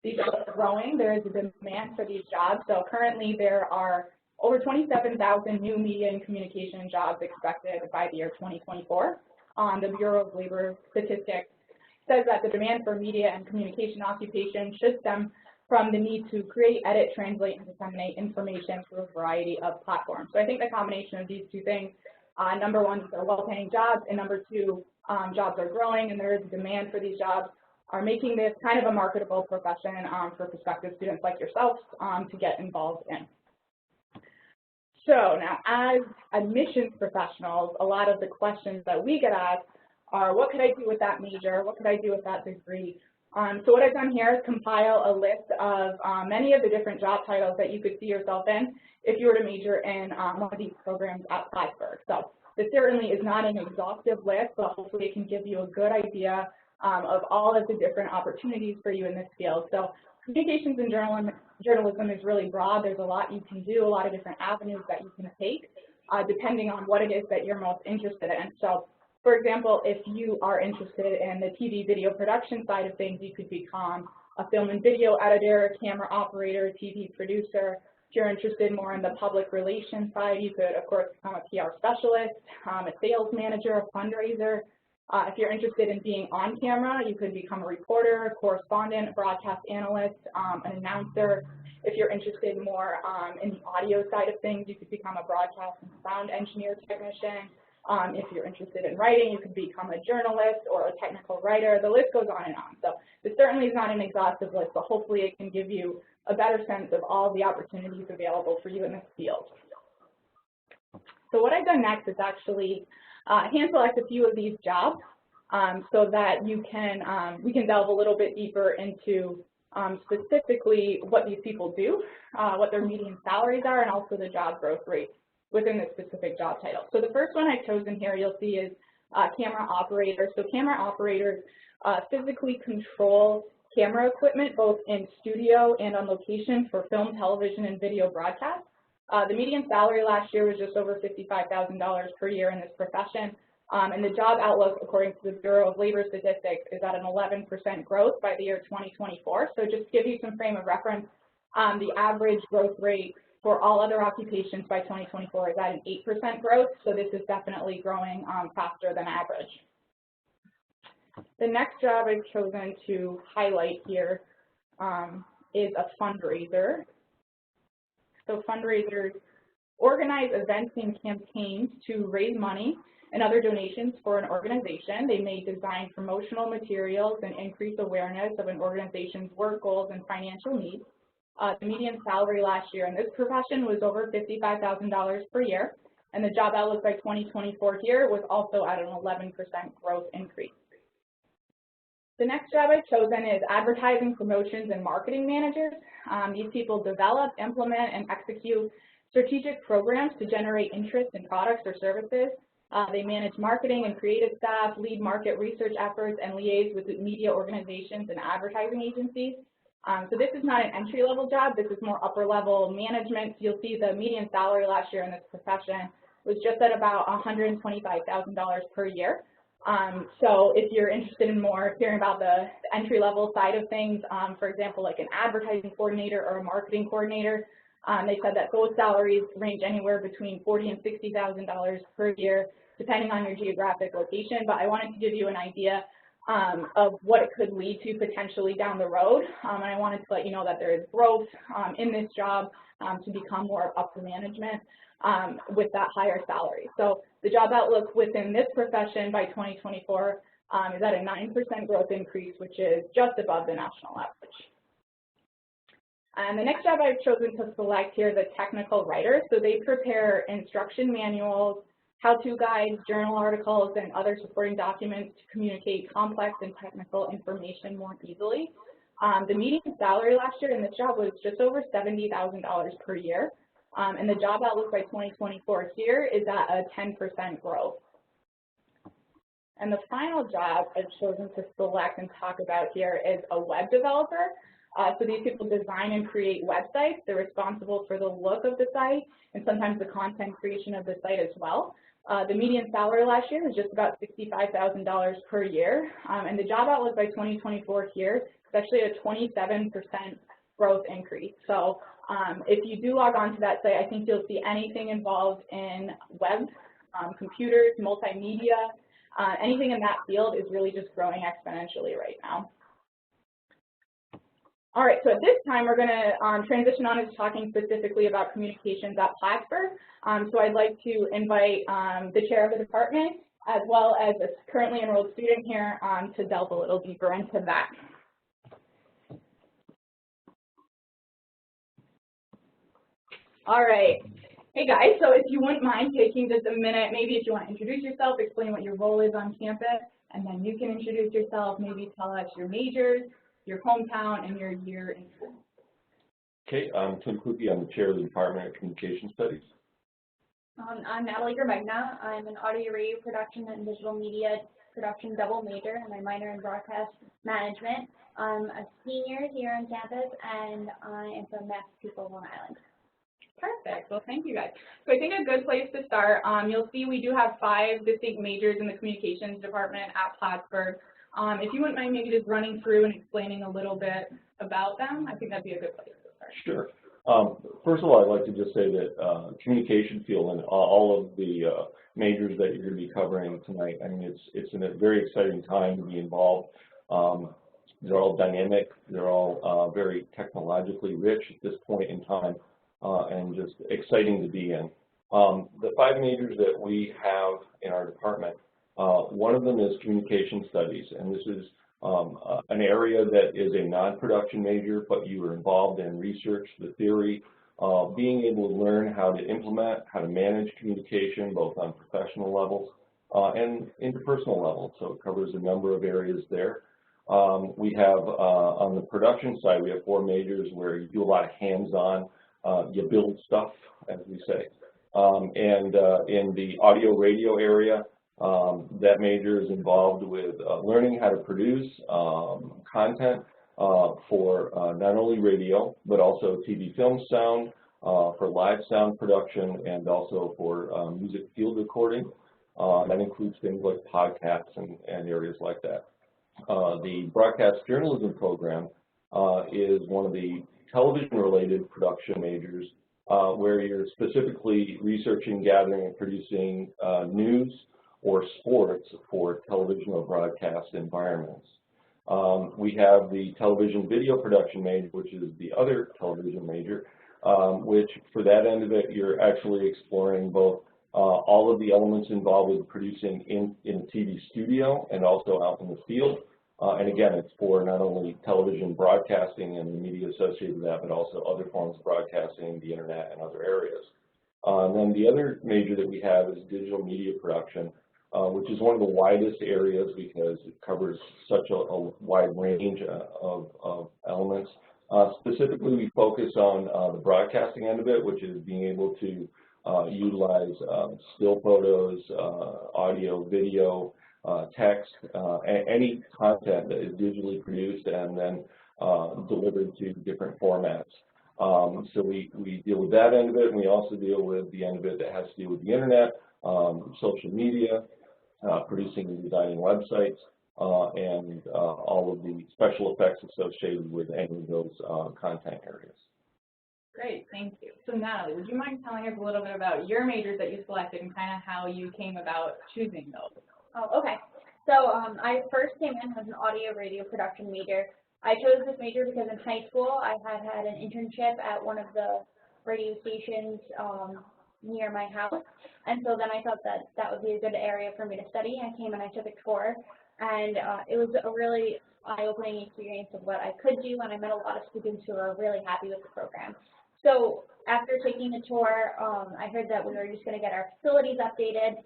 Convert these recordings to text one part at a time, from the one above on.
These jobs are growing. There is a demand for these jobs. So currently there are over 27,000 new media and communication jobs expected by the year 2024. The Bureau of Labor Statistics says that the demand for media and communication occupations should stem from the need to create, edit, translate, and disseminate information through a variety of platforms. So I think the combination of these two things, number one, they're well-paying jobs, and number two, jobs are growing and there is a demand for these jobs, are making this kind of a marketable profession for prospective students like yourselves to get involved in. So now, as admissions professionals, a lot of the questions that we get asked are, what could I do with that major? What could I do with that degree? So what I've done here is compile a list of many of the different job titles that you could see yourself in if you were to major in one of these programs at Plattsburgh. So this certainly is not an exhaustive list, but hopefully it can give you a good idea of all of the different opportunities for you in this field. So communications and journalism is really broad. There's a lot you can do, a lot of different avenues that you can take, depending on what it is that you're most interested in. So for example, if you are interested in the TV video production side of things, you could become a film and video editor, camera operator, TV producer. If you're interested more in the public relations side, you could, of course, become a PR specialist, a sales manager, a fundraiser. If you're interested in being on camera, you could become a reporter, a correspondent, a broadcast analyst, an announcer. If you're interested more in the audio side of things, you could become a broadcast and sound engineer technician. If you're interested in writing, you could become a journalist or a technical writer. The list goes on and on. So this certainly is not an exhaustive list, but hopefully it can give you a better sense of all the opportunities available for you in this field. So what I've done next is actually hand select a few of these jobs so that you can we can delve a little bit deeper into specifically what these people do, what their median salaries are, and also the job growth rate within the specific job title. So the first one I've chosen here you'll see is camera operator. So camera operators physically control camera equipment both in studio and on location for film, television, and video broadcast. The median salary last year was just over $55,000 per year in this profession. And the job outlook, according to the Bureau of Labor Statistics, is at an 11% growth by the year 2024. So just to give you some frame of reference, the average growth rate for all other occupations by 2024 is at an 8% growth. So this is definitely growing faster than average. The next job I've chosen to highlight here is a fundraiser. So fundraisers organize events and campaigns to raise money and other donations for an organization. They may design promotional materials and increase awareness of an organization's work goals and financial needs. The median salary last year in this profession was over $55,000 per year, and the job outlook by 2024 here was also at an 11% growth increase. The next job I've chosen is advertising, promotions, and marketing managers. These people develop, implement, and execute strategic programs to generate interest in products or services. They manage marketing and creative staff, lead market research efforts, and liaise with media organizations and advertising agencies. So this is not an entry-level job. This is more upper-level management. So you'll see the median salary last year in this profession was just at about $125,000 per year. So if you're interested in more hearing about the entry-level side of things, for example, like an advertising coordinator or a marketing coordinator, they said that those salaries range anywhere between $40,000 and $60,000 per year, depending on your geographic location. But I wanted to give you an idea of what it could lead to potentially down the road. And I wanted to let you know that there is growth in this job to become more upper management with that higher salary. So the job outlook within this profession by 2024 is at a 9% growth increase, which is just above the national average. And the next job I've chosen to select here is a technical writer. So they prepare instruction manuals, how-to guides, journal articles, and other supporting documents to communicate complex and technical information more easily. The median salary last year in this job was just over $70,000 per year. And the job outlook by 2024 here is at a 10% growth. And the final job I've chosen to select and talk about here is a web developer. So these people design and create websites. They're responsible for the look of the site and sometimes the content creation of the site as well. The median salary last year was just about $65,000 per year, and the job outlook by 2024 here is actually a 27% growth increase. So if you do log on to that site, I think you'll see anything involved in web, computers, multimedia, anything in that field is really just growing exponentially right now. All right, so at this time, we're going to transition on to talking specifically about communications at Plattsburgh. So I'd like to invite the chair of the department, as well as a currently enrolled student here, to delve a little deeper into that. All right. Hey guys, so if you wouldn't mind taking just a minute, maybe if you want to introduce yourself, explain what your role is on campus, and then you can introduce yourself, maybe tell us your majors, your hometown, and your year in school. Okay, I'm Tim Kluge. I'm the chair of the Department of Communication Studies. I'm Natalie Germegna. I'm an audio radio production and digital media production double major, and I minor in broadcast management. I'm a senior here on campus, and I am from Massapequa, Long Island. Perfect. Well, thank you guys. So I think a good place to start, you'll see we do have 5 distinct majors in the communications department at Plattsburgh. If you wouldn't mind maybe just running through and explaining a little bit about them, I think that'd be a good place to start. Sure. First of all, I'd like to just say that communication field and all of the majors that you're going to be covering tonight, I mean, it's a very exciting time to be involved. They're all dynamic. They're all very technologically rich at this point in time. And just exciting to be in. The 5 majors that we have in our department, one of them is communication studies, and this is an area that is a non-production major, but you are involved in research, the theory, being able to learn how to implement, how to manage communication, both on professional levels and interpersonal levels, so it covers a number of areas there. We have, on the production side, we have 4 majors where you do a lot of hands-on. You build stuff, as we say. In the audio radio area, that major is involved with learning how to produce content for not only radio, but also TV film sound, for live sound production, and also for music field recording. That includes things like podcasts and areas like that. The broadcast journalism program is one of the television-related production majors where you're specifically researching, gathering, and producing news or sports for television or broadcast environments. We have the television video production major, which is the other television major, which for that end of it, you're actually exploring both all of the elements involved with producing in a TV studio and also out in the field. And again, it's for not only television broadcasting and the media associated with that, but also other forms of broadcasting, the internet, and other areas. And then the other major that we have is digital media production, which is one of the widest areas because it covers such a wide range of elements. Specifically, we focus on the broadcasting end of it, which is being able to utilize still photos, audio, video, text, any content that is digitally produced and then delivered to different formats. So we deal with that end of it, and we also deal with the end of it that has to do with the internet, social media, producing and designing websites, and all of the special effects associated with any of those content areas. Great, thank you. So Natalie, would you mind telling us a little bit about your majors that you selected and kind of how you came about choosing those? Oh, okay. So I first came in as an audio radio production major. I chose this major because in high school I had an internship at one of the radio stations near my house, and so then I thought that that would be a good area for me to study. I came and I took a tour, and it was a really eye-opening experience of what I could do, and I met a lot of students who are really happy with the program. So after taking the tour, I heard that we were just going to get our facilities updated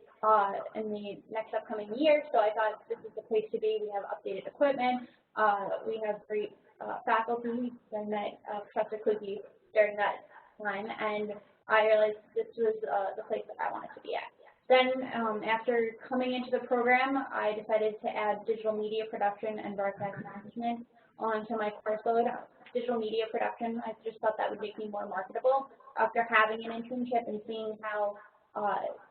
in the next upcoming year, so I thought this is the place to be. We have updated equipment, we have great faculty. I met Professor Kluge during that time, and I realized this was the place that I wanted to be at. Then after coming into the program, I decided to add digital media production and broadcast management onto my course load, digital media production. I just thought that would make me more marketable. After having an internship and seeing how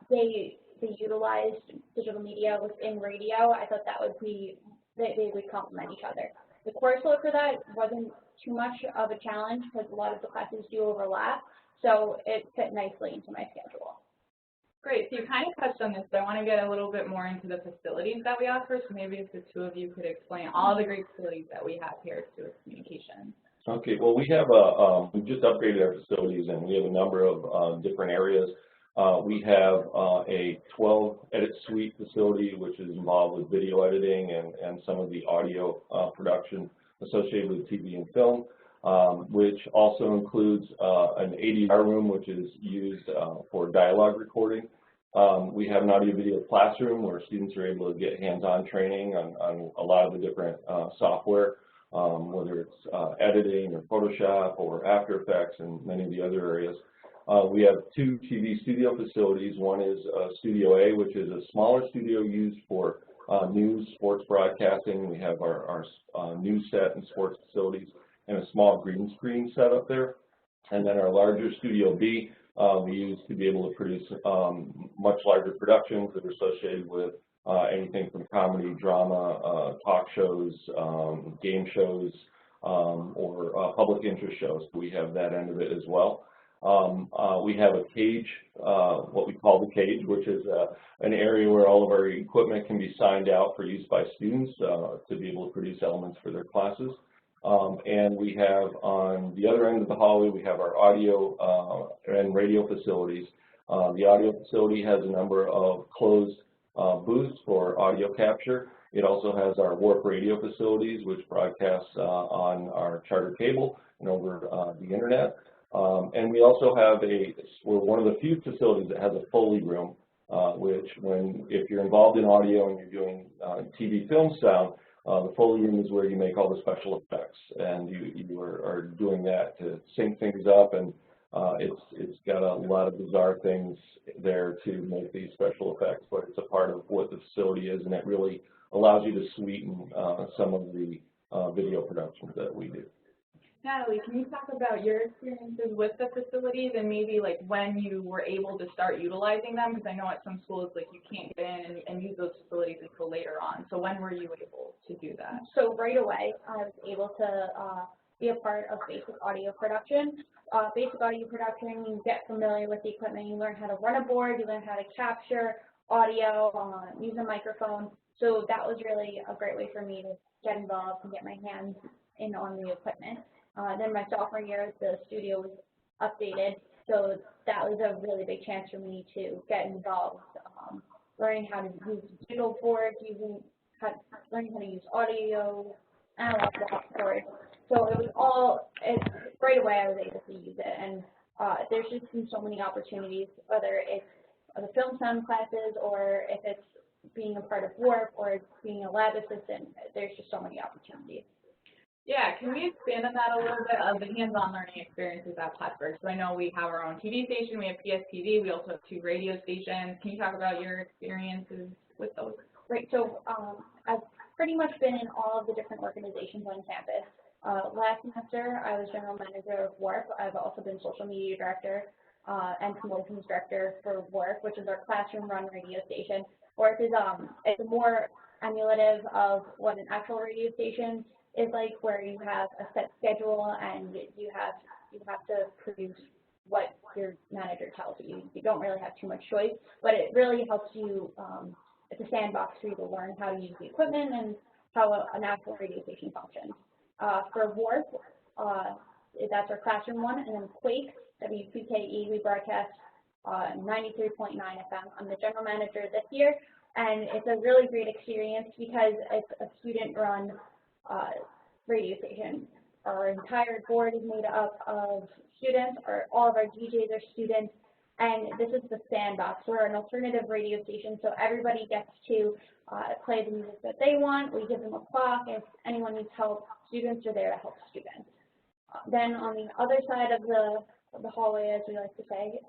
they utilized digital media within radio, I thought that would be, they would complement each other. The course load for that wasn't too much of a challenge because a lot of the classes do overlap, so it fit nicely into my schedule. Great, so you kind of touched on this, but I want to get a little bit more into the facilities that we offer, so maybe if the two of you could explain all the great facilities that we have here at Stewart Communications. Okay, well, we have we've just upgraded our facilities, and we have a number of different areas. We have a 12-edit suite facility, which is involved with video editing and some of the audio production associated with TV and film, which also includes an ADR room, which is used for dialogue recording. We have an audio-video classroom where students are able to get hands-on training on a lot of the different software, whether it's editing or Photoshop or After Effects and many of the other areas. We have two TV studio facilities. One is Studio A, which is a smaller studio used for news, sports broadcasting. We have our news set and sports facilities and a small green screen set up there. And then our larger Studio B, we use to be able to produce much larger productions that are associated with anything from comedy, drama, talk shows, game shows, or public interest shows. We have that end of it as well. We have a cage, what we call the cage, which is an area where all of our equipment can be signed out for use by students to be able to produce elements for their classes. And we have on the other end of the hallway, we have our audio and radio facilities. The audio facility has a number of closed booths for audio capture. It also has our Warp radio facilities, which broadcasts on our charter cable and over the internet. And we also have we're one of the few facilities that has a Foley room, which if you're involved in audio and you're doing TV film sound, the Foley room is where you make all the special effects, and you are doing that to sync things up, and it's got a lot of bizarre things there to make these special effects, but it's a part of what the facility is, and it really allows you to sweeten some of the video productions that we do. Natalie, can you talk about your experiences with the facilities and maybe like when you were able to start utilizing them? Because I know at some schools like you can't get in and use those facilities until later on. So when were you able to do that? So right away, I was able to be a part of basic audio production. Basic audio production, you get familiar with the equipment, you learn how to run a board, you learn how to capture audio, use a microphone. So that was really a great way for me to get involved and get my hands in on the equipment. Then my sophomore year, the studio was updated, so that was a really big chance for me to get involved, learning how to use digital boards, learning how to use audio, analog boards. So it was right away I was able to use it, and there's just been so many opportunities, whether it's the film sound classes or if it's being a part of Warp or being a lab assistant, there's just so many opportunities. Yeah, can we expand on that a little bit of the hands-on learning experiences at Plattsburgh? So I know we have our own TV station, we have PSTV, we also have 2 radio stations. Can you talk about your experiences with those? Right, so I've pretty much been in all of the different organizations on campus. Last semester, I was general manager of Warp. I've also been social media director and promotions director for Warp, which is our classroom-run radio station. Warp is it's more emulative of what an actual radio station is like, where you have a set schedule and you have to produce what your manager tells you. You don't really have too much choice, but it really helps you. It's a sandbox for you to learn how to use the equipment and how an actual radio station functions. For Warp, that's our classroom one, and then Quake, WPKE, we broadcast 93.9 FM. I'm the general manager this year, and it's a really great experience because it's a student-run radio station. Our entire board is made up of students, all of our DJs are students, and this is the sandbox. We're an alternative radio station, so everybody gets to play the music that they want. We give them a clock. If anyone needs help, students are there to help students. Then on the other side of the hallway, as we like to say,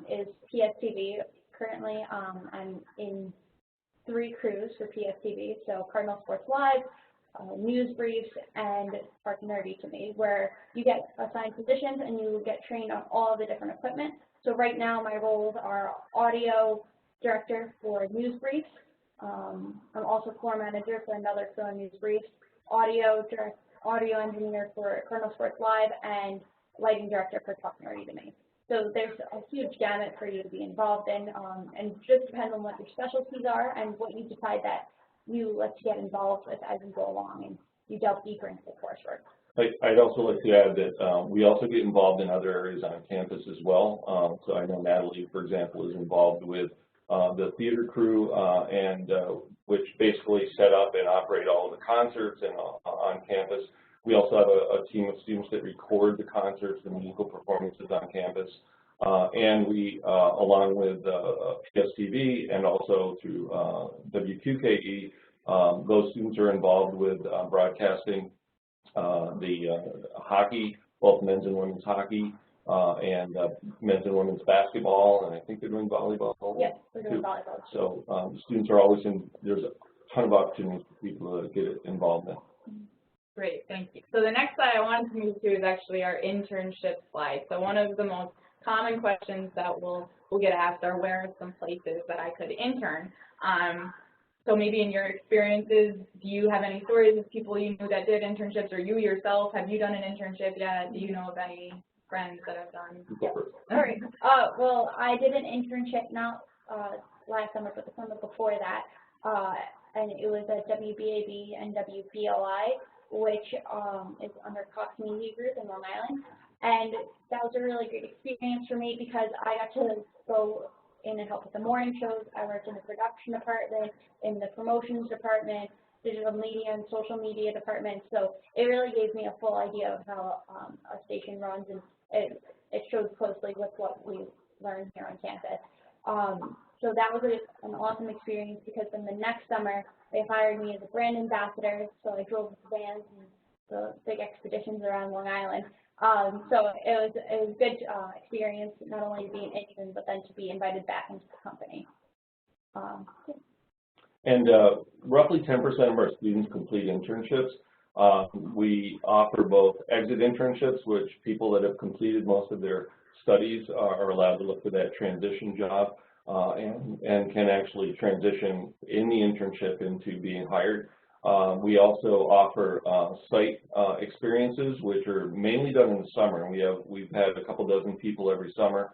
is PSTV. Currently, I'm in 3 crews for PSTV, so Cardinal Sports Live, news briefs, and Park Nerdy to me, where you get assigned positions and you get trained on all the different equipment. So right now my roles are audio director for news briefs. I'm also floor manager for another film news brief, audio engineer for Cardinal Sports Live, and lighting director for Park Nerdy to me. So there's a huge gamut for you to be involved in, and just depends on what your specialties are and what you decide that you like to get involved with as you go along and you delve deeper into the coursework. I'd also like to add that we also get involved in other areas on campus as well. So I know Natalie, for example, is involved with the theater crew, which basically set up and operate all of the concerts and on campus. We also have a team of students that record the concerts and musical performances on campus. And we, along with PSTV and also through WQKE, those students are involved with broadcasting the hockey, both men's and women's hockey, and men's and women's basketball, and I think they're doing volleyball. Yes, we're doing volleyball. So students are always there's a ton of opportunities for people to get involved in. Great, thank you. So the next slide I wanted to move to is actually our internship slide. So one of the most common questions that we'll get asked are, where are some places that I could intern? So maybe in your experiences, do you have any stories of people you knew that did internships, or you yourself, have you done an internship yet? Do you know of any friends that have done? Yes. All right. Well, I did an internship not last summer, but the summer before that, and it was at WBAB and WBLI, which is under Cox Media Group in Long Island. And that was a really great experience for me because I got to go in and help with the morning shows. I worked in the production department, in the promotions department, digital media and social media department. So it really gave me a full idea of how a station runs, and it showed closely with what we learned here on campus. So that was an awesome experience because then the next summer they hired me as a brand ambassador. So I drove the vans and the big expeditions around Long Island. So it was a good experience, not only to be an intern, but then to be invited back into the company. And roughly 10% of our students complete internships. We offer both exit internships, which people that have completed most of their studies are allowed to look for that transition job and can actually transition in the internship into being hired. We also offer site experiences, which are mainly done in the summer. We've had a couple dozen people every summer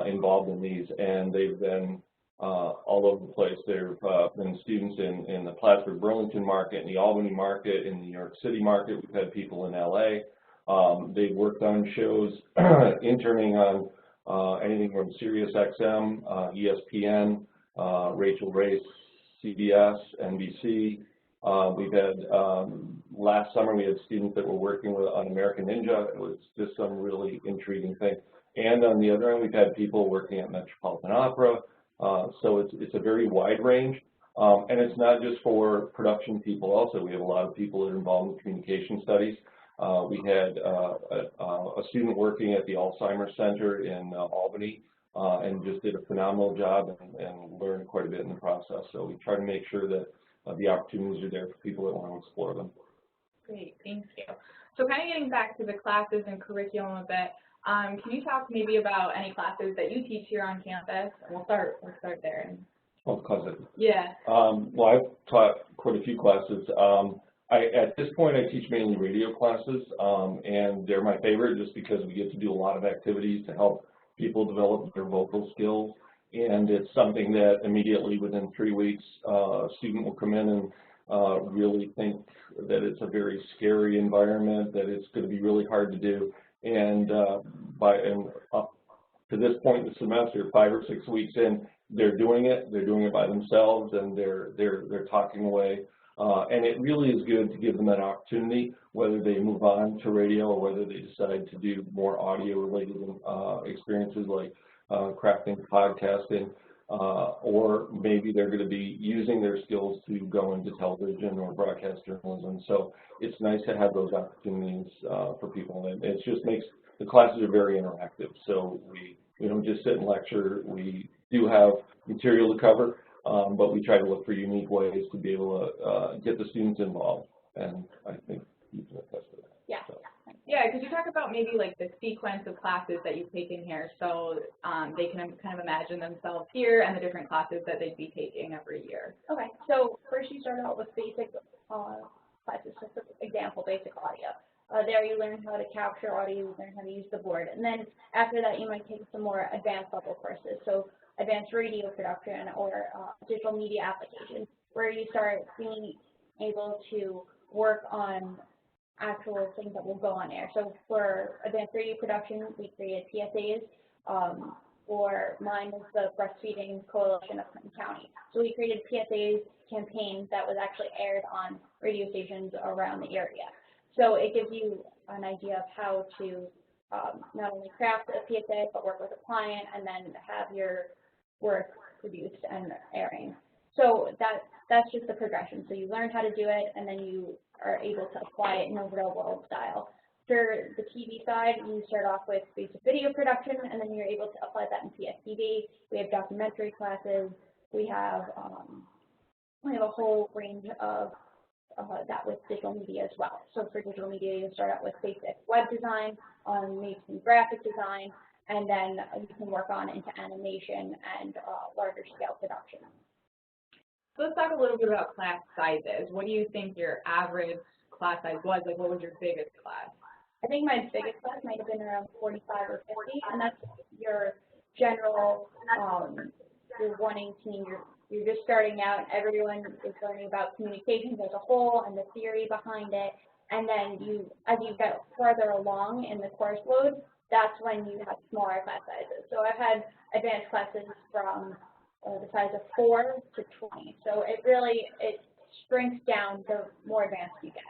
involved in these, and they've been all over the place. There have been students in the Plattsburgh Burlington market, in the Albany market, in the New York City market. We've had people in LA. They've worked on shows, interning on anything from Sirius XM, ESPN, Rachel Race, CBS, NBC. We've had, last summer we had students that were working on American Ninja. It was just some really intriguing thing. And on the other end, we've had people working at Metropolitan Opera. So it's a very wide range. And it's not just for production people also. We have a lot of people that are involved in communication studies. We had a student working at the Alzheimer's Center in Albany and just did a phenomenal job and learned quite a bit in the process. So we try to make sure that the opportunities are there for people that want to explore them. Great, thank you. So kind of getting back to the classes and curriculum a bit, can you talk maybe about any classes that you teach here on campus? And we'll start there. Oh, classes. Yeah. Well, I've taught quite a few classes. At this point, I teach mainly radio classes, and they're my favorite just because we get to do a lot of activities to help people develop their vocal skills. And it's something that immediately within 3 weeks, a student will come in and really think that it's a very scary environment, that it's going to be really hard to do. And up to this point in the semester, 5 or 6 weeks in, they're doing it by themselves, and they're talking away. And it really is good to give them that opportunity, whether they move on to radio or whether they decide to do more audio-related experiences like crafting, podcasting, or maybe they're going to be using their skills to go into television or broadcast journalism. So it's nice to have those opportunities for people, and it just makes the classes are very interactive. So we don't just sit and lecture. We do have material to cover, but we try to look for unique ways to be able to get the students involved. and I think you can attest to that. Yeah. So. Yeah, could you talk about maybe like the sequence of classes that you've taken here, so they can kind of imagine themselves here and the different classes that they'd be taking every year? Okay, so first you start out with basic classes, so for example, basic audio. There you learn how to capture audio, you learn how to use the board, and then after that you might take some more advanced level courses, so advanced radio production or digital media applications, where you start being able to work on actual things that will go on air. So for advanced radio production, we created PSAs. For mine was the Breastfeeding Coalition of Clinton County. So we created PSAs campaigns that was actually aired on radio stations around the area. So it gives you an idea of how to not only craft a PSA, but work with a client and then have your work produced and airing. So that's just the progression. So you learn how to do it, and then you are able to apply it in a real-world style. For the TV side, you start off with basic video production, and then you're able to apply that in PSTV. We have documentary classes. We have a whole range of that with digital media as well. So for digital media, you start out with basic web design, maybe some graphic design, and then you can work on into animation and larger scale production. So let's talk a little bit about class sizes. What do you think your average class size was? Like, what was your biggest class? I think my biggest class might have been around 45 or 50, and that's your general, you're wanting teen, you're just starting out, everyone is learning about communications as a whole and the theory behind it, and then as you get further along in the course load, that's when you have smaller class sizes. So I've had advanced classes from the size of 4 to 20. So it shrinks down the more advanced you get.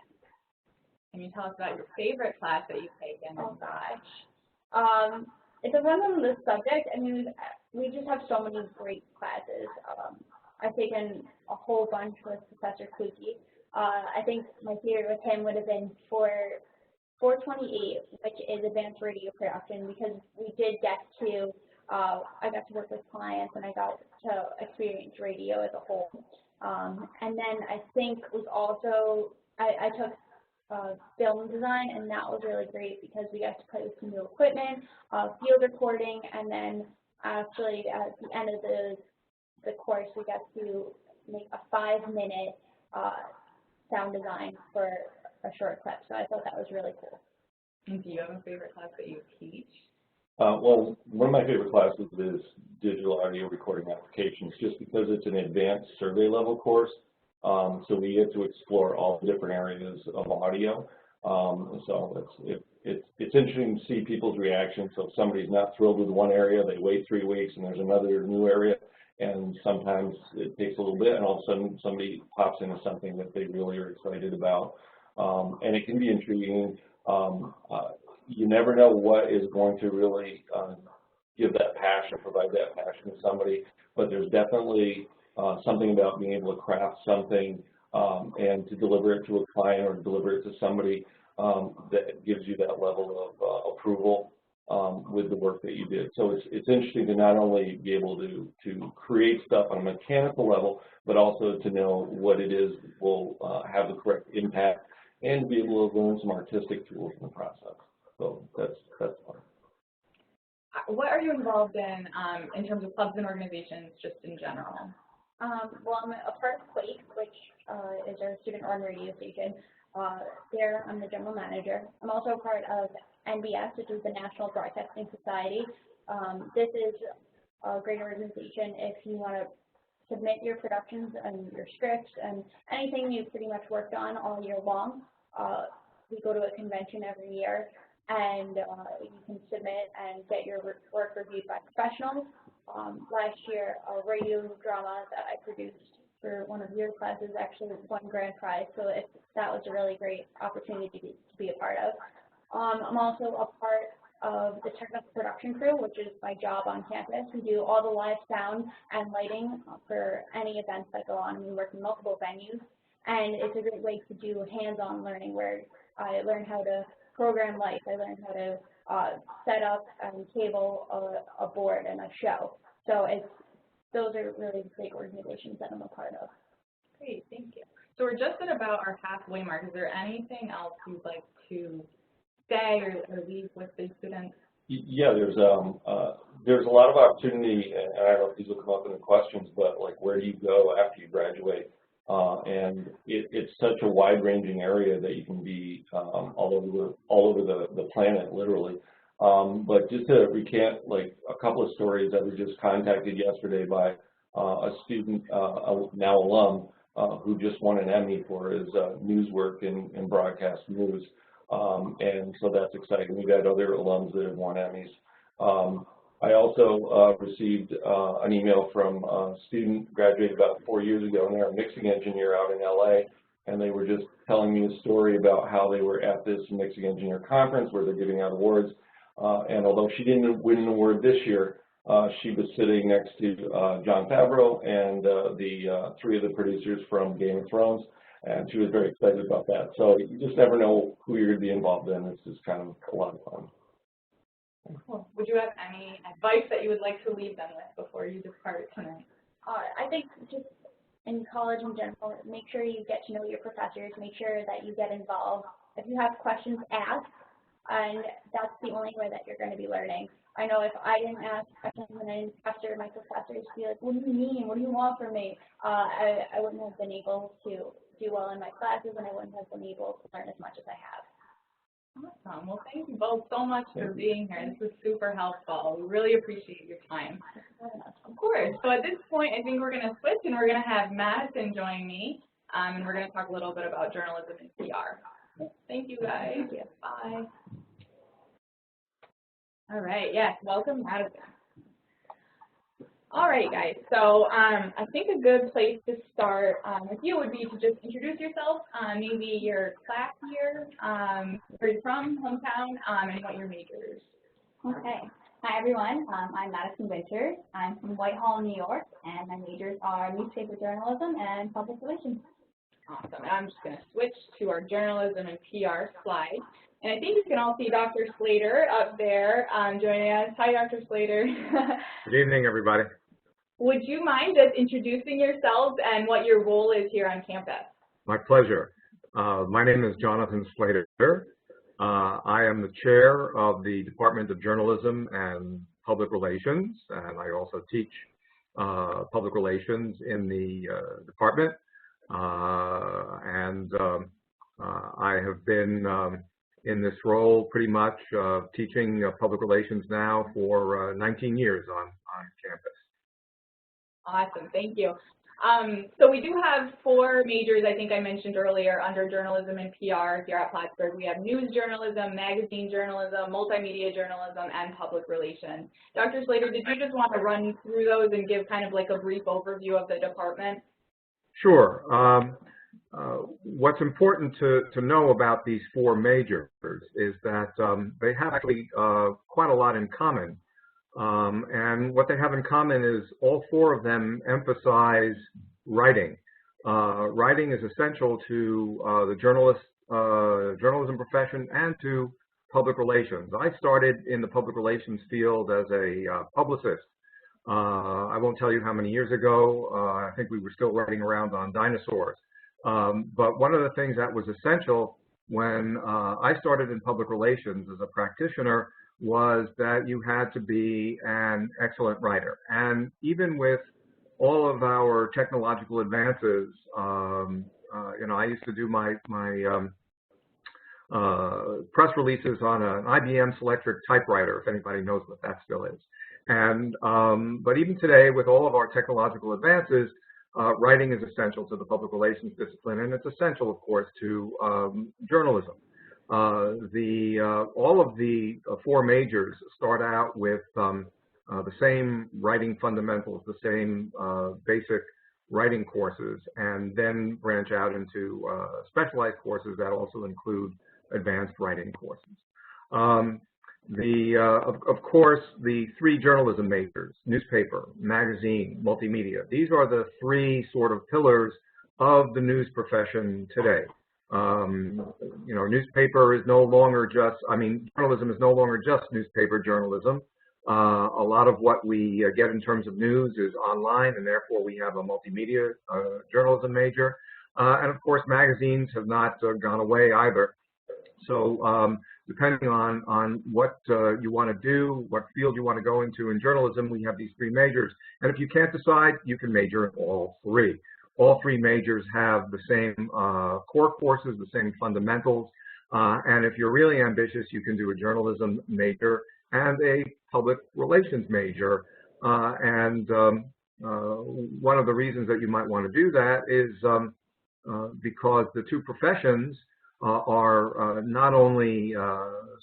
Can you tell us about your favorite class that you've taken? Oh gosh. It depends on the subject. I mean, we just have so many great classes. I've taken a whole bunch with Professor Kluge. I think my favorite with him would have been for 428, which is advanced radio production, because we did get to I got to work with clients and I got to experience radio as a whole. And then I think it was also, I took film design, and that was really great because we got to play with some new equipment, field recording, and then actually at the end of the course we got to make a 5-minute sound design for a short clip. So I thought that was really cool. And do you have a favorite class that you teach? Well, one of my favorite classes is digital audio recording applications, just because it's an advanced survey level course. So we get to explore all the different areas of audio. So it's interesting to see people's reactions. So if somebody's not thrilled with one area, they wait 3 weeks and there's another new area. And sometimes it takes a little bit, and all of a sudden somebody pops into something that they really are excited about. And it can be intriguing. You never know what is going to really give that passion, provide that passion to somebody, but there's definitely something about being able to craft something and to deliver it to a client or deliver it to somebody that gives you that level of approval with the work that you did. So it's interesting to not only be able to create stuff on a mechanical level, but also to know what it is will have the correct impact and be able to learn some artistic tools in the process. So that's fun. What are you involved in terms of clubs and organizations, just in general? Well, I'm a part of Quake, which is our student-run radio station. There, I'm the general manager. I'm also a part of NBS, which is the National Broadcasting Society. This is a great organization if you want to submit your productions and your scripts and anything you've pretty much worked on all year long. We go to a convention every year, and you can submit and get your work reviewed by professionals. Last year, a radio drama that I produced for one of your classes actually won grand prize, so that was a really great opportunity to be a part of. I'm also a part of the technical production crew, which is my job on campus. We do all the live sound and lighting for any events that go on. We work in multiple venues, and it's a great way to do hands-on learning where I learn how to program lights, I learned how to set up and cable a board and a show. So those are really big organizations that I'm a part of. Great, thank you. So we're just at about our halfway mark. Is there anything else you'd like to say or leave with the students? Yeah, there's a lot of opportunity, and I don't know if these will come up in the questions, but like, where do you go after you graduate? And it's such a wide-ranging area that you can be all over the planet, literally. But just to recant, like, a couple of stories, I was just contacted yesterday by a student, now alum, who just won an Emmy for his news work in broadcast news. And so that's exciting. We've had other alums that have won Emmys. I also received an email from a student graduated about 4 years ago, and they're a mixing engineer out in LA, and they were just telling me a story about how they were at this mixing engineer conference where they're giving out awards. And although she didn't win an award this year, she was sitting next to Jon Favreau and the three of the producers from Game of Thrones, and she was very excited about that. So you just never know who you're going to be involved in. It's just kind of a lot of fun. Cool. Would you have any advice that you would like to leave them with before you depart tonight? I think just in college in general, make sure you get to know your professors, make sure that you get involved. If you have questions, ask, and that's the only way that you're going to be learning. I know if I didn't ask questions and I didn't pester my professors to be like, what do you mean? What do you want from me? I wouldn't have been able to do well in my classes, and I wouldn't have been able to learn as much as I have. Awesome. Well, thank you both so much for being here. This was super helpful. We really appreciate your time. Of course. So at this point, I think we're going to switch, and we're going to have Madison join me, and we're going to talk a little bit about journalism and PR. Thank you, guys. Thank you. Bye. All right. Yes. Welcome, Madison. All right, guys. So I think a good place to start with you would be to just introduce yourself, maybe your class year, where you're from, hometown, and what your major is. Okay. Hi, everyone. I'm Madison Winters. I'm from Whitehall, New York, and my majors are newspaper journalism and public relations. Awesome. I'm just going to switch to our journalism and PR slide. And I think you can all see Dr. Slater up there joining us. Hi, Dr. Slater. Good evening, everybody. Would you mind just introducing yourselves and what your role is here on campus? My pleasure. My name is Jonathan Slater. I am the chair of the Department of Journalism and Public Relations, and I also teach public relations in the department. I have been in this role pretty much teaching public relations now for 19 years on campus. Awesome, thank you. So we do have 4 majors, I think I mentioned earlier, under journalism and PR here at Plattsburgh. We have news journalism, magazine journalism, multimedia journalism, and public relations. Dr. Slater, did you just want to run through those and give kind of like a brief overview of the department? Sure. What's important to know about these 4 majors is that they have actually quite a lot in common. And what they have in common is all 4 of them emphasize writing. Writing is essential to the journalism profession and to public relations. I started in the public relations field as a publicist. I won't tell you how many years ago. I think we were still riding around on dinosaurs. But one of the things that was essential when I started in public relations as a practitioner was that you had to be an excellent writer. And even with all of our technological advances, you know, I used to do my press releases on an IBM Selectric typewriter, if anybody knows what that still is. And but even today, with all of our technological advances, writing is essential to the public relations discipline, and it's essential, of course, to journalism. All of the 4 majors start out with the same writing fundamentals, the same basic writing courses, and then branch out into specialized courses that also include advanced writing courses. Of course, the 3 journalism majors, newspaper, magazine, multimedia, these are the 3 sort of pillars of the news profession today. You know, newspaper is no longer just, journalism is no longer just newspaper journalism. A lot of what we get in terms of news is online, and therefore we have a multimedia journalism major. And of course, magazines have not gone away either. So depending on what you want to do, what field you want to go into in journalism, we have these 3 majors. And if you can't decide, you can major in all 3. All 3 majors have the same core courses, the same fundamentals. And if you're really ambitious, you can do a journalism major and a public relations major. One of the reasons that you might want to do that is because the 2 professions are not only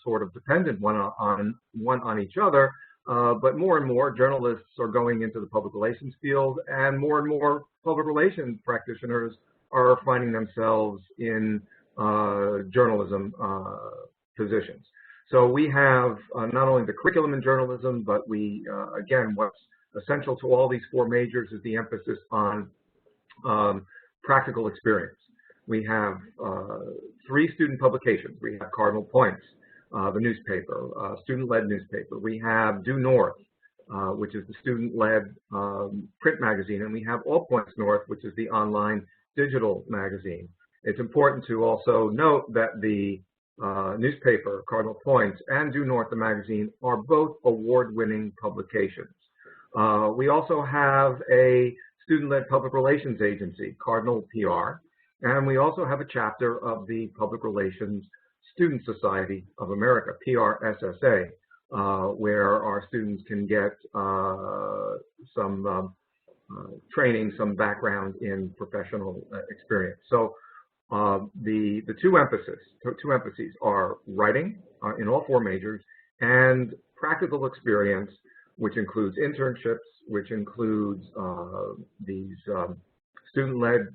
sort of dependent one on each other, but more and more journalists are going into the public relations field, and more public relations practitioners are finding themselves in journalism positions. So we have not only the curriculum in journalism, but we, again, what's essential to all these 4 majors is the emphasis on practical experience. We have 3 student publications. We have Cardinal Points, the newspaper, student-led newspaper. We have Due North, which is the student-led print magazine, and we have All Points North, which is the online digital magazine. It's important to also note that the newspaper, Cardinal Points, and Due North, the magazine, are both award-winning publications. We also have a student-led public relations agency, Cardinal PR, and we also have a chapter of the Public Relations Student Society of America, PRSSA, where our students can get some training, some background in professional experience. So the two emphases are writing in all 4 majors and practical experience, which includes internships, which includes these student-led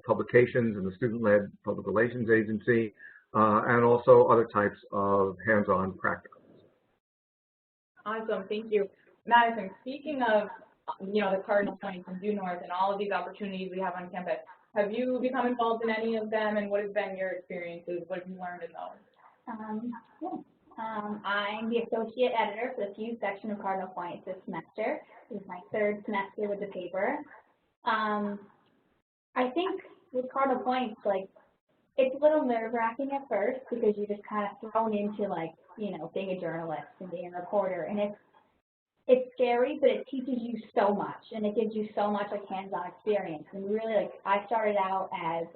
publications and the student-led public relations agency, and also other types of hands-on practicals. Awesome, thank you. Madison, speaking of, the Cardinal Points and Due North and all of these opportunities we have on campus, have you become involved in any of them, and what has been your experiences? What have you learned in those? I'm the associate editor for the Fuse section of Cardinal Points this semester. This is my 3rd semester with the paper. I think with Cardinal Points, it's a little nerve-wracking at first because you're just kind of thrown into, being a journalist and being a reporter, and it's scary, but it teaches you so much, and it gives you so much hands-on experience. And really, I started out as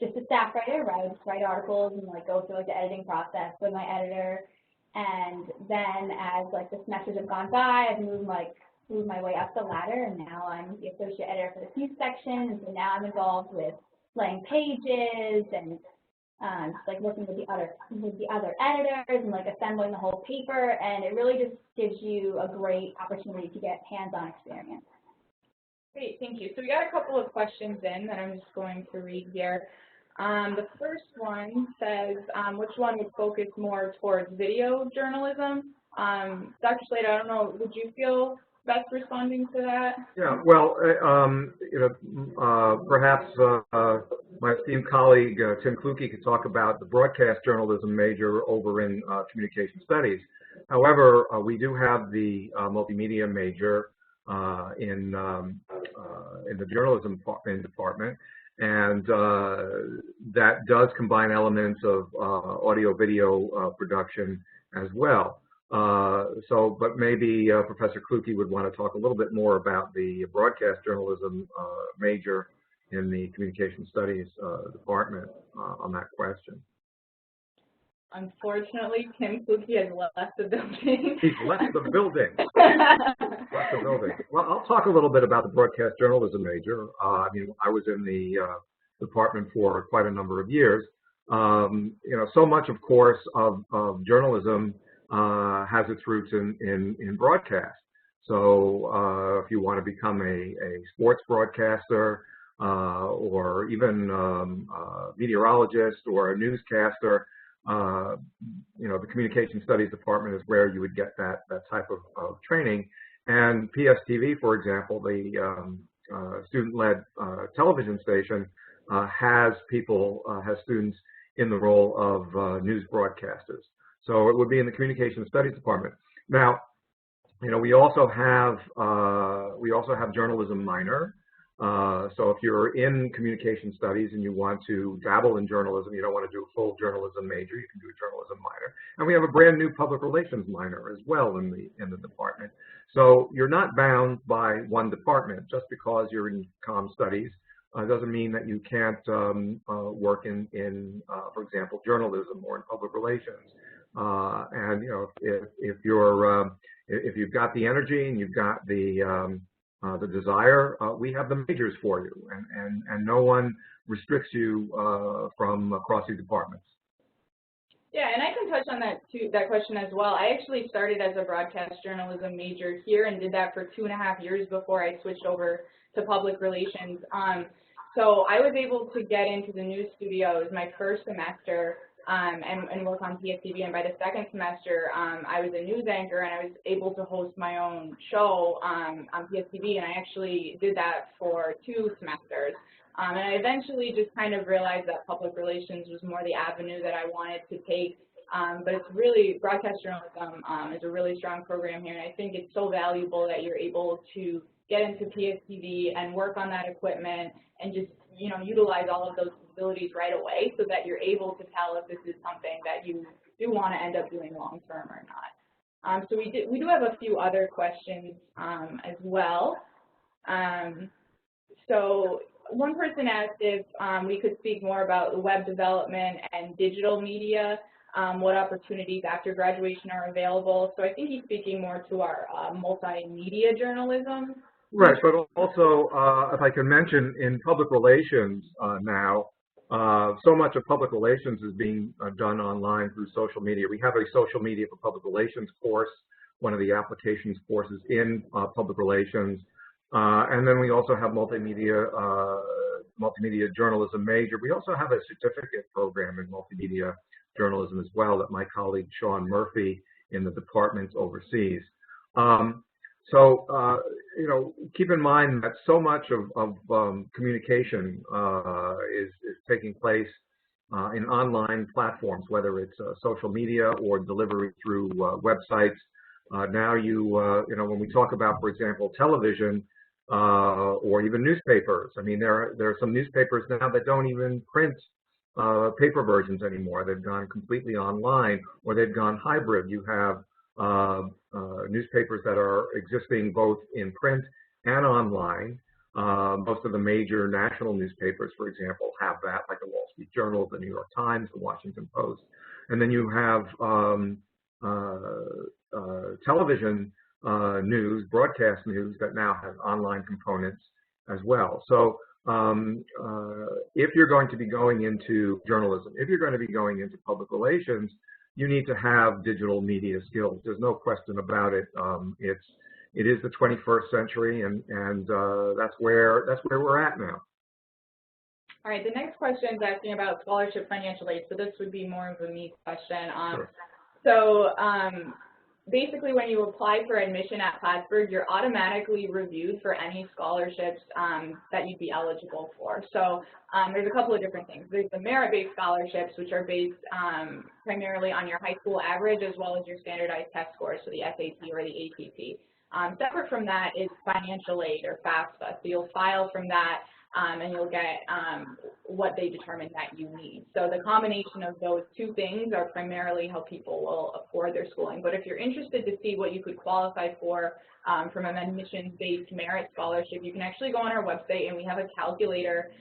just a staff writer, where I would just write articles and go through the editing process with my editor. And then as the semesters have gone by, I've moved my way up the ladder, and now I'm the associate editor for the Fuse section. And so now I'm involved with laying pages and working with the other editors and assembling the whole paper. And it really just gives you a great opportunity to get hands-on experience. Great, thank you. So we got a couple of questions in that I'm just going to read here. The first one says, which one would focus more towards video journalism? Dr. Slater, I don't know, would you feel best responding to that? Yeah, well, perhaps my esteemed colleague, Tim Kluge, could talk about the broadcast journalism major over in communication studies. However, we do have the multimedia major in the journalism department, and that does combine elements of audio-video production as well. But maybe Professor Kluge would want to talk a little bit more about the broadcast journalism major in the communication studies department on that question. Unfortunately, Tim Kluge has left the building. He's left the building. Left the building. Well, I'll talk a little bit about the broadcast journalism major. I was in the department for quite a number of years. So much, of course, of journalism has its roots in broadcast. So if you want to become a sports broadcaster or even a meteorologist or a newscaster, the communication studies department is where you would get that type of training. And PSTV, for example, the student-led television station, has students in the role of news broadcasters. So it would be in the communication studies department. Now, we also have journalism minor, So if you're in communication studies and you want to dabble in journalism, you don't want to do a full journalism major, you can do a journalism minor. And we have a brand new public relations minor as well in the department. So you're not bound by one department. Just because you're in comm studies doesn't mean that you can't work in for example, journalism or in public relations. And you know, if you've got the energy and you've got the desire, we have the majors for you, and no one restricts you from crossing departments. Yeah, and I can touch on that question as well. I actually started as a broadcast journalism major here and did that for 2.5 years before I switched over to public relations. So I was able to get into the news studios my first semester and work on PSTV, and by the second semester, I was a news anchor and I was able to host my own show on PSTV, and I actually did that for 2 semesters. And I eventually just kind of realized that public relations was more the avenue that I wanted to take. But it's really, broadcast journalism is a really strong program here, and I think it's so valuable that you're able to get into PSTV and work on that equipment and just, you know, utilize all of those abilities right away so that you're able to tell if this is something that you do want to end up doing long term or not. So we do have a few other questions as well. So one person asked if we could speak more about web development and digital media, what opportunities after graduation are available. So I think he's speaking more to our multimedia journalism. Right, but also, if I can mention, in public relations now, so much of public relations is being done online through social media. We have a social media for public relations course, one of the applications courses in public relations. And then we also have multimedia journalism major. We also have a certificate program in multimedia journalism as well that my colleague Sean Murphy in the department oversees. You know, keep in mind that so much of communication is taking place in online platforms, whether it's social media or delivery through websites. Now you know, when we talk about, for example, television or even newspapers, I mean, there are some newspapers now that don't even print paper versions anymore. They've gone completely online, or they've gone hybrid. You have newspapers that are existing both in print and online. Most of the major national newspapers, for example, have that, like the Wall Street Journal, the New York Times, the Washington Post. And then you have television news, broadcast news that now has online components as well. So if you're going to be going into journalism, if you're going to be going into public relations, you need to have digital media skills. There's no question about it. It is the 21st century, and that's where we're at now. All right, the next question is asking about scholarship financial aid. So this would be more of a me question. Sure. So basically, when you apply for admission at Plattsburgh, you're automatically reviewed for any scholarships that you'd be eligible for. So there's a couple of different things. There's the merit-based scholarships, which are based primarily on your high school average as well as your standardized test scores, so the SAT or the ACT. Separate from that is financial aid, or FAFSA. So you'll file from that and you'll get what they determine that you need. So the combination of those two things are primarily how people will afford their schooling. But if you're interested to see what you could qualify for from an admissions-based merit scholarship, you can actually go on our website, and we have a calculator.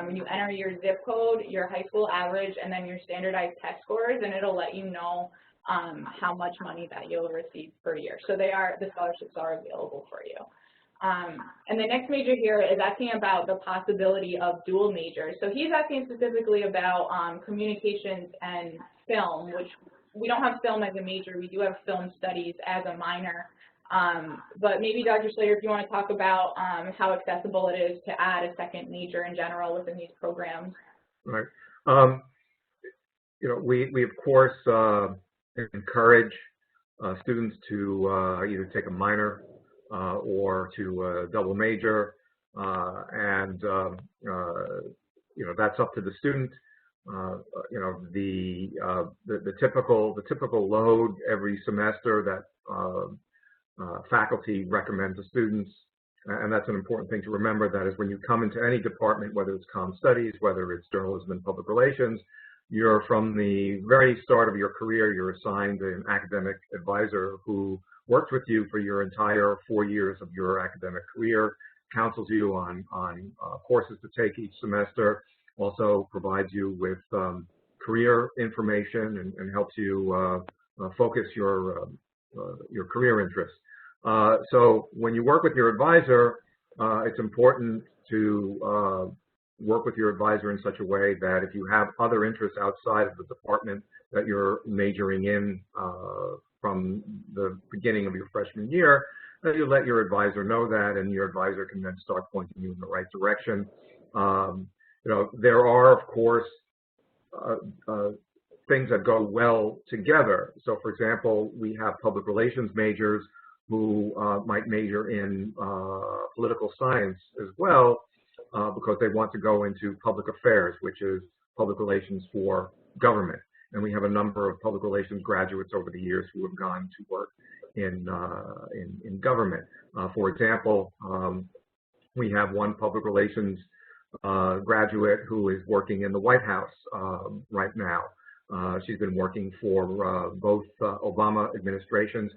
When you enter your zip code, your high school average, and then your standardized test scores, and it'll let you know how much money that you'll receive per year. So the scholarships are available for you. And the next major here is asking about the possibility of dual majors. So he's asking specifically about communications and film, which we don't have film as a major. We do have film studies as a minor. But maybe Dr. Slater, if you want to talk about how accessible it is to add a second major in general within these programs. Right. You know, we of course encourage students to either take a minor or to double major, and you know, that's up to the student. You know, the typical load every semester that faculty recommend to students and that's an important thing to remember, that is when you come into any department, whether it's comm studies, whether it's journalism and public relations, you're from the very start of your career, you're assigned an academic advisor who works with you for your entire 4 years of your academic career, counsels you on courses to take each semester, also provides you with career information and helps you focus your career interests. So when you work with your advisor, it's important to work with your advisor in such a way that if you have other interests outside of the department that you're majoring in from the beginning of your freshman year, that you let your advisor know that, and your advisor can then start pointing you in the right direction. There are, of course, things that go well together. So, for example, we have public relations majors who might major in political science as well because they want to go into public affairs, which is public relations for government. And we have a number of public relations graduates over the years who have gone to work in government. For example, we have one public relations graduate who is working in the White House right now. She's been working for both Obama administrations.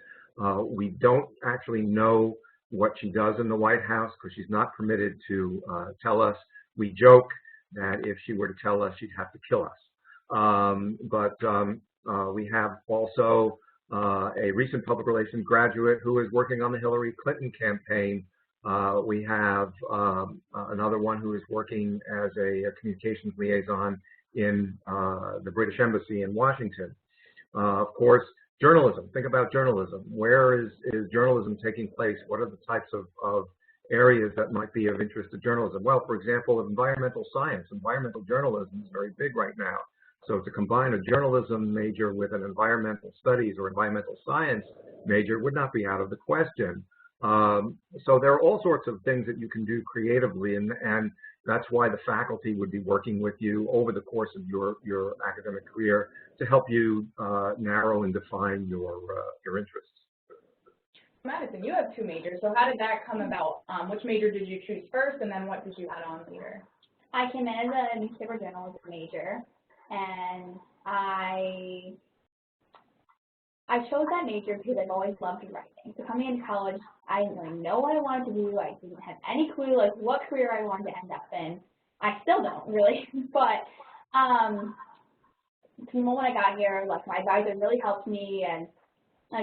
We don't actually know what she does in the White House because she's not permitted to tell us. We joke that if she were to tell us, she'd have to kill us. But we have also a recent public relations graduate who is working on the Hillary Clinton campaign. We have another one who is working as a communications liaison in the British Embassy in Washington. Of course, journalism. Think about journalism. Where is journalism taking place? What are the types of areas that might be of interest to journalism? Well, for example, environmental science. Environmental journalism is very big right now. So to combine a journalism major with an environmental studies or environmental science major would not be out of the question. So there are all sorts of things that you can do creatively, and that's why the faculty would be working with you over the course of your academic career to help you narrow and define your interests. Madison, you have two majors, so how did that come about? Which major did you choose first, and then what did you add on later? I came in as a newspaper journalism major, and I chose that major because I've always loved writing. So coming into college, I didn't really know what I wanted to do. I didn't have any clue like what career I wanted to end up in. I still don't really, but the moment I got here, like my advisor really helped me, and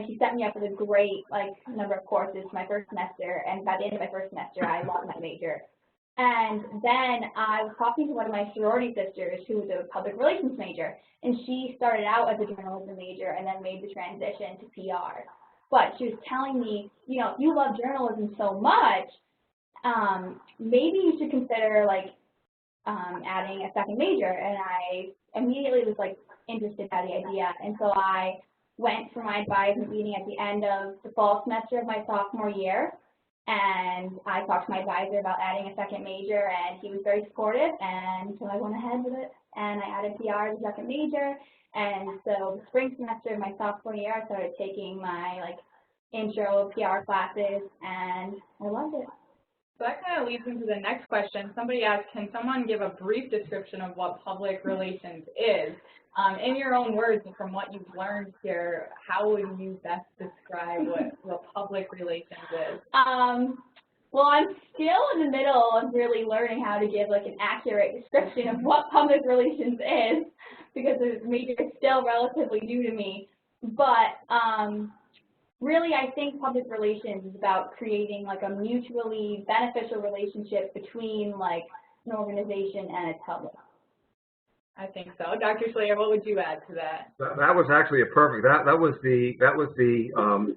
he set me up with a great number of courses my first semester. And by the end of my first semester, I loved my major. And then I was talking to one of my sorority sisters who was a public relations major, and she started out as a journalism major and then made the transition to PR. But she was telling me, you know, you love journalism so much, maybe you should consider adding a second major. And I immediately was interested by the idea, and so I went for my advisement meeting at the end of the fall semester of my sophomore year. And I talked to my advisor about adding a second major, and he was very supportive, and so I went ahead with it, and I added PR as a second major. And so the spring semester of my sophomore year, I started taking my intro PR classes, and I loved it. So that kind of leads into the next question. Somebody asked, can someone give a brief description of what public relations is? In your own words, and from what you've learned here, how would you best describe what public relations is? Well, I'm still in the middle of really learning how to give an accurate description of what public relations is, because the major is still relatively new to me. But really, I think public relations is about creating a mutually beneficial relationship between an organization and its public. I think so. Dr. Slayer, what would you add to that? That was actually a perfect. That was the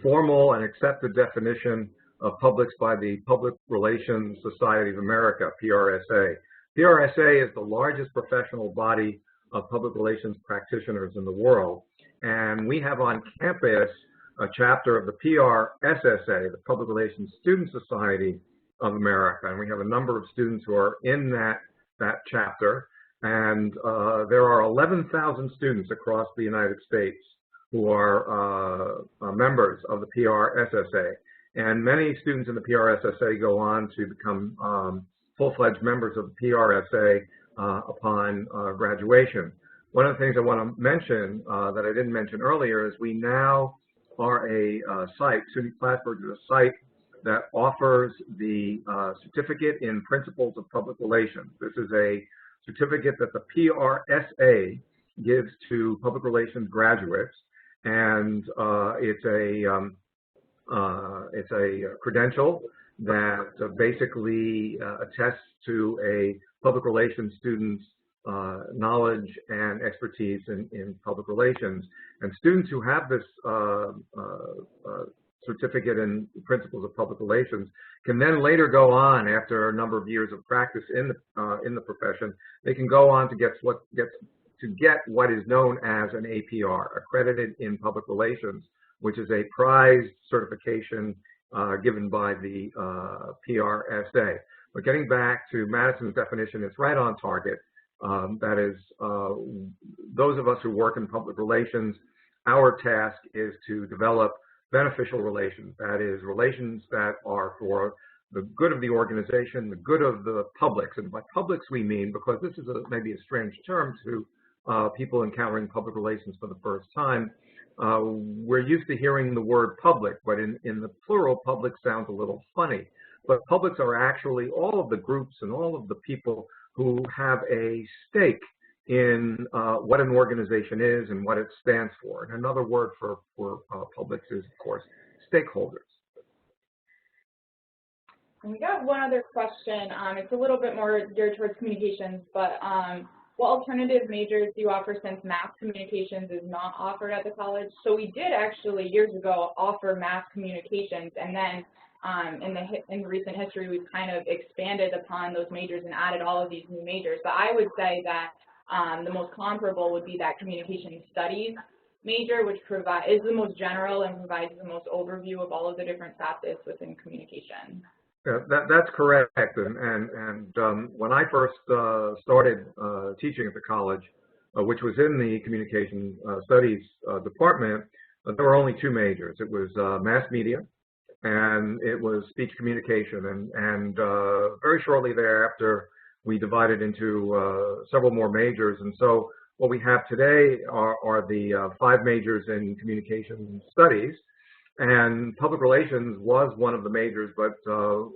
formal and accepted definition of publics by the Public Relations Society of America, PRSA. PRSA is the largest professional body of public relations practitioners in the world, and we have on campus a chapter of the PRSSA, the Public Relations Student Society of America, and we have a number of students who are in that chapter. And there are 11,000 students across the United States who are members of the PRSSA. And many students in the PRSSA go on to become full-fledged members of the PRSA upon graduation. One of the things I want to mention that I didn't mention earlier is we now are a site, SUNY Plattsburgh is a site that offers the Certificate in Principles of Public Relations. This is a certificate that the PRSA gives to public relations graduates, and it's a credential that basically attests to a public relations student's knowledge and expertise in public relations. And students who have this certificate in Principles of Public Relations can then later go on, after a number of years of practice in the profession, they can go on to get what is known as an APR, Accredited in Public Relations, which is a prized certification given by the PRSA. But getting back to Madison's definition, it's right on target. That is, those of us who work in public relations, our task is to develop beneficial relations. That is, relations that are for the good of the organization, the good of the publics. And by publics we mean, because this is maybe a strange term to people encountering public relations for the first time, we're used to hearing the word public, but in the plural, public sounds a little funny. But publics are actually all of the groups and all of the people who have a stake in what an organization is and what it stands for. And another word for publics is, of course, stakeholders. And we got one other question. It's a little bit more geared towards communications, but what alternative majors do you offer since mass communications is not offered at the college? So we did actually years ago offer mass communications, and then in recent history we've kind of expanded upon those majors and added all of these new majors. But I would say that the most comparable would be that communication studies major, which is the most general and provides the most overview of all of the different facets within communication. That's correct. And when I first started teaching at the college, which was in the communication studies department, there were only two majors. It was mass media and it was speech communication. And very shortly thereafter, we divided into several more majors. And so what we have today are the 5 majors in communication studies. And public relations was one of the majors, but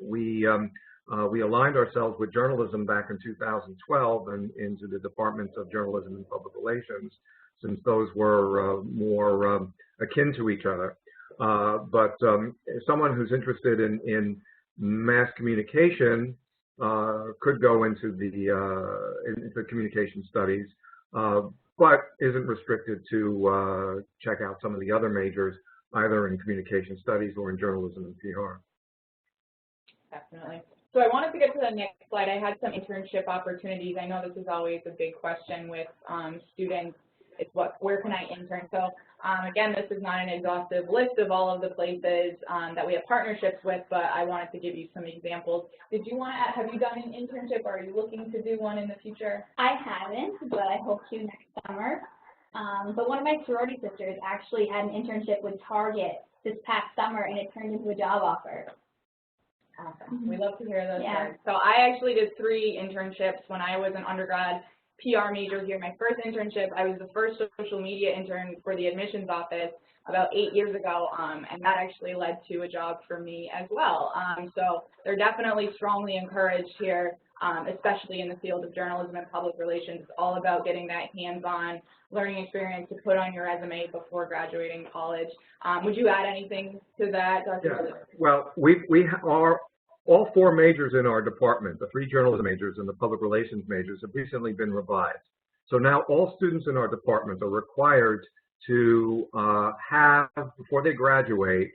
we aligned ourselves with journalism back in 2012 and into the departments of journalism and public relations, since those were more akin to each other. But someone who's interested in mass communication could go into the communication studies, but isn't restricted to check out some of the other majors, either in communication studies or in journalism and PR. Definitely. So I wanted to get to the next slide. I had some internship opportunities. I know this is always a big question with students. It's where can I intern? So again, this is not an exhaustive list of all of the places that we have partnerships with, but I wanted to give you some examples. Have you done an internship, or are you looking to do one in the future? I haven't, but I hope to next summer. But one of my sorority sisters actually had an internship with Target this past summer, and it turned into a job offer. Awesome. We love to hear those Yeah. stories. So I actually did 3 internships when I was an undergrad PR major here. My first internship, I was the first social media intern for the admissions office about 8 years ago, and that actually led to a job for me as well. So they're definitely strongly encouraged here, especially in the field of journalism and public relations. It's all about getting that hands-on learning experience to put on your resume before graduating college. Would you add anything to that, Dr. Yeah. Miller? Well, we are all 4 majors in our department, the 3 journalism majors and the public relations majors, have recently been revised. So now all students in our department are required to have, before they graduate,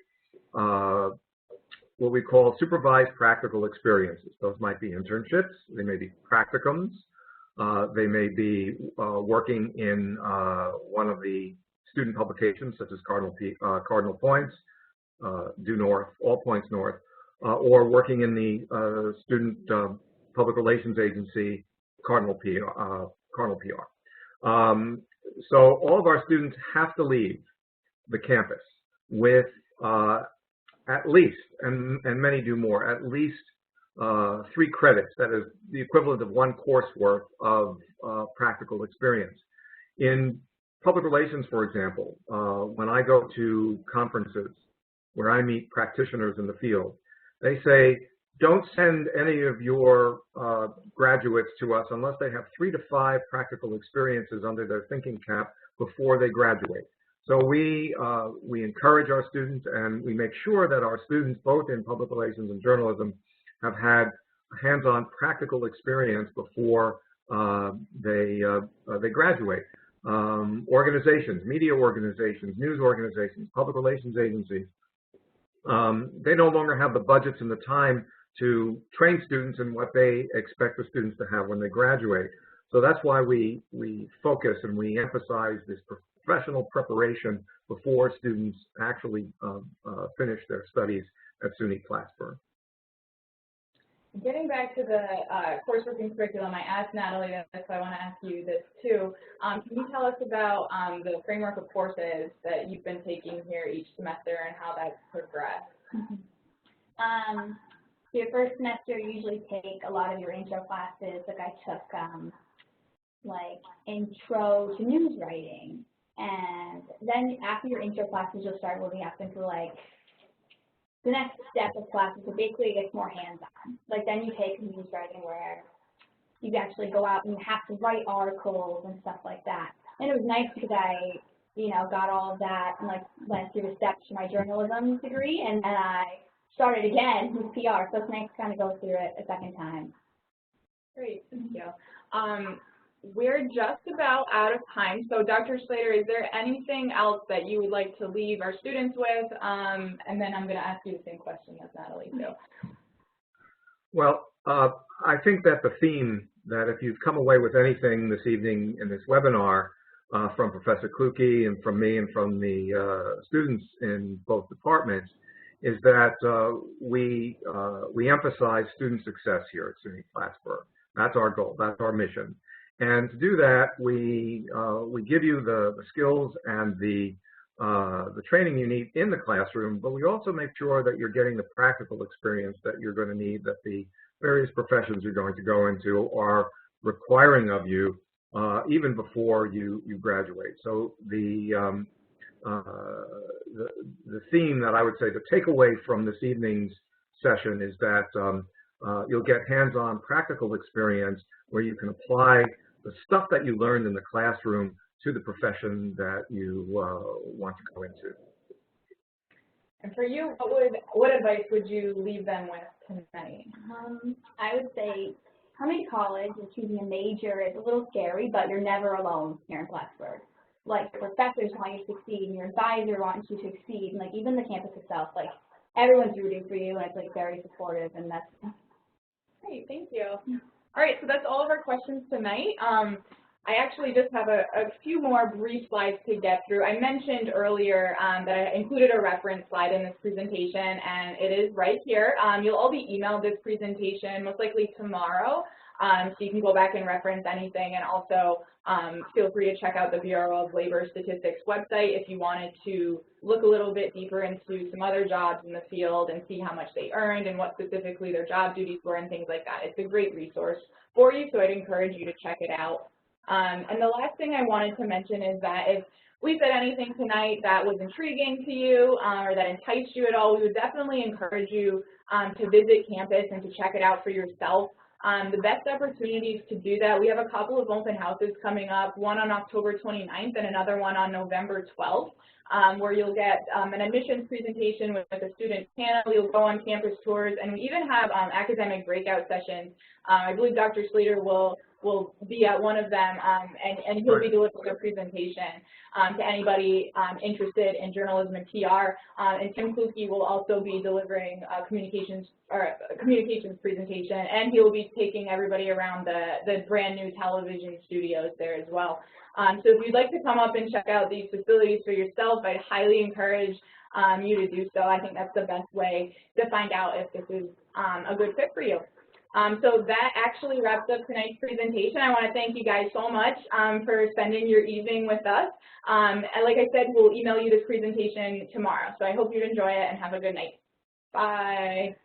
what we call supervised practical experiences. Those might be internships, they may be practicums, they may be working in one of the student publications, such as Cardinal Points, Due North, All Points North, or working in the student public relations agency, Cardinal PR. So all of our students have to leave the campus with at least, and many do more, at least 3 credits, that is the equivalent of 1 course worth of practical experience. In public relations, for example, when I go to conferences where I meet practitioners in the field, they say, don't send any of your graduates to us unless they have 3 to 5 practical experiences under their thinking cap before they graduate. So we encourage our students, and we make sure that our students, both in public relations and journalism, have had hands-on practical experience before they graduate. Organizations, media organizations, news organizations, public relations agencies, they no longer have the budgets and the time to train students in what they expect the students to have when they graduate. So that's why we focus and we emphasize this professional preparation before students actually finish their studies at SUNY Plattsburgh. Getting back to the coursework and curriculum, I asked Natalie this, so I want to ask you this too. Can you tell us about the framework of courses that you've been taking here each semester and how that's progressed? Your first semester, you usually take a lot of your intro classes. Like I took like intro to news writing, and then after your intro classes, you'll start moving up into like the next step of classes. So basically, it gets more hands-on. Like then you take news writing where you actually go out and you have to write articles and stuff like that. And it was nice because I, got all of that and like went through the steps for my journalism degree, and then I started again with PR. So it's nice to kind of go through it a second time. Great, thank you. We're just about out of time. So Dr. Schlater, is there anything else that you would like to leave our students with? And then I'm going to ask you the same question as Natalie too. Well, I think that the theme that if you've come away with anything this evening in this webinar from Professor Kluge and from me and from the students in both departments is that we emphasize student success here at SUNY Plattsburgh. That's our goal. That's our mission. And to do that, we give you the skills and the training you need in the classroom, but we also make sure that you're getting the practical experience that you're going to need, that the various professions you're going to go into are requiring of you even before you graduate. So the theme that I would say, the takeaway from this evening's session is that you'll get hands-on practical experience where you can apply the stuff that you learned in the classroom to the profession that you want to go into. And for you, what advice would you leave them with tonight? I would say coming to college and choosing a major is a little scary, but you're never alone here in Plattsburgh. Like, professors want you to succeed, and your advisor wants you to succeed, and like even the campus itself, like everyone's rooting for you, and it's like very supportive, and that's great. Thank you. All right, so that's all of our questions tonight. I actually just have a few more brief slides to get through. I mentioned earlier that I included a reference slide in this presentation, and it is right here. You'll all be emailed this presentation most likely tomorrow, so you can go back and reference anything, and also feel free to check out the Bureau of Labor Statistics website if you wanted to look a little bit deeper into some other jobs in the field and see how much they earned and what specifically their job duties were and things like that. It's a great resource for you, so I'd encourage you to check it out. And the last thing I wanted to mention is that if we said anything tonight that was intriguing to you or that enticed you at all, we would definitely encourage you to visit campus and to check it out for yourself. The best opportunities to do that, we have a couple of open houses coming up, one on October 29th and another one on November 12th, where you'll get an admissions presentation with a student panel. You'll go on campus tours, and we even have academic breakout sessions. I believe Dr. Schlater will be at one of them, and he'll be delivering a presentation to anybody interested in journalism and PR. And Tim Kluge will also be delivering a communications presentation, and he'll be taking everybody around the brand new television studios there as well. So if you'd like to come up and check out these facilities for yourself, I'd highly encourage you to do so. I think that's the best way to find out if this is a good fit for you. So that actually wraps up tonight's presentation. I want to thank you guys so much for spending your evening with us. And like I said, we'll email you this presentation tomorrow. So I hope you enjoy it and have a good night. Bye.